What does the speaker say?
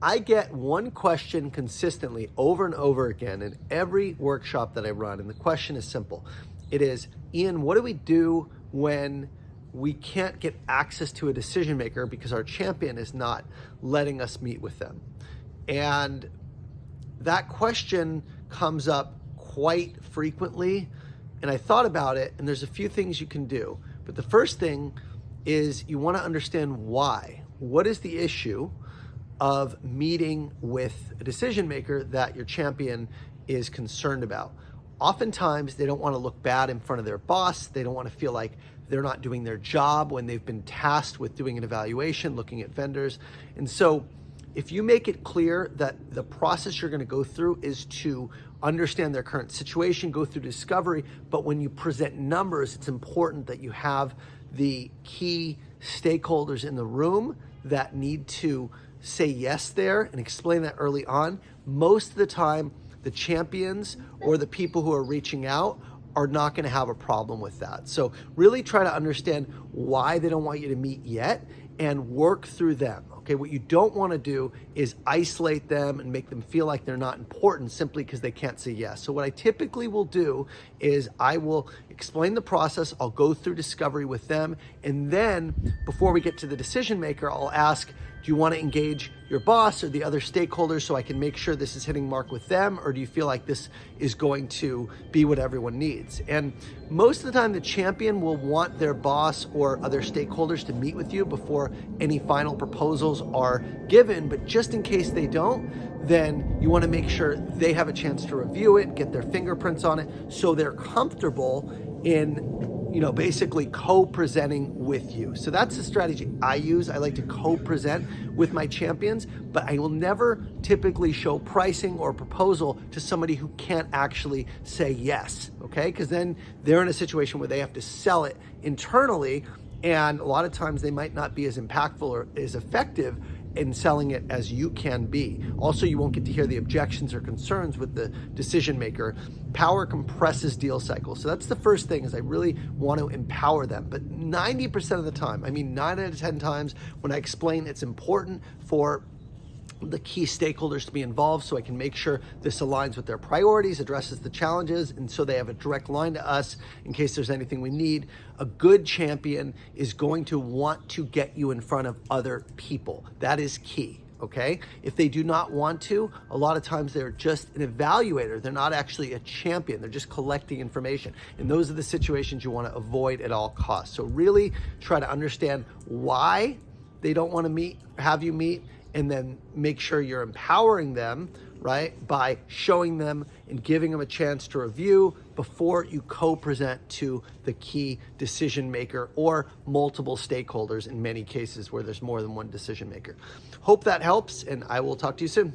I get one question consistently over and over again in every workshop that I run, and the question is simple. It is, Ian, what do we do when we can't get access to a decision maker because our champion is not letting us meet with them? And that question comes up quite frequently, and I thought about it, and there's a few things you can do. But the first thing is you want to understand why. What is the issue of meeting with a decision maker that your champion is concerned about? Oftentimes, they don't want to look bad in front of their boss. They don't want to feel like they're not doing their job when they've been tasked with doing an evaluation, looking at vendors. And so if you make it clear that the process you're going to go through is to understand their current situation, go through discovery, but when you present numbers, it's important that you have the key stakeholders in the room that need to say yes there and explain that early on. Most of the time, the champions or the people who are reaching out are not going to have a problem with that. So really try to understand why they don't want you to meet yet and work through them. Okay, what you don't want to do is isolate them and make them feel like they're not important simply because they can't say yes. So what I typically will do is I will explain the process, I'll go through discovery with them, and then before we get to the decision maker, I'll ask, do you want to engage your boss or the other stakeholders so I can make sure this is hitting mark with them, or do you feel like this is going to be what everyone needs? And most of the time, the champion will want their boss or other stakeholders to meet with you before any final proposals are given, but just in case they don't, then you want to make sure they have a chance to review it, get their fingerprints on it, so they're comfortable in basically co-presenting with you. So that's the strategy I use. I like to co-present with my champions, but I will never typically show pricing or proposal to somebody who can't actually say yes, okay? Because then they're in a situation where they have to sell it internally, and a lot of times they might not be as impactful or as effective in selling it as you can be. Also, you won't get to hear the objections or concerns with the decision maker. Power compresses deal cycles. So that's the first thing, is I really want to empower them. But 90% of the time, 9 out of 10 times, when I explain it's important for the key stakeholders to be involved so I can make sure this aligns with their priorities, addresses the challenges, and so they have a direct line to us in case there's anything we need. A good champion is going to want to get you in front of other people. That is key. Okay? If they do not want to, a lot of times they're just an evaluator. They're not actually a champion. They're just collecting information. And those are the situations you want to avoid at all costs. So really try to understand why they don't want to have you meet, and then make sure you're empowering them, right, by showing them and giving them a chance to review before you co-present to the key decision maker or multiple stakeholders in many cases where there's more than one decision maker. Hope that helps, and I will talk to you soon.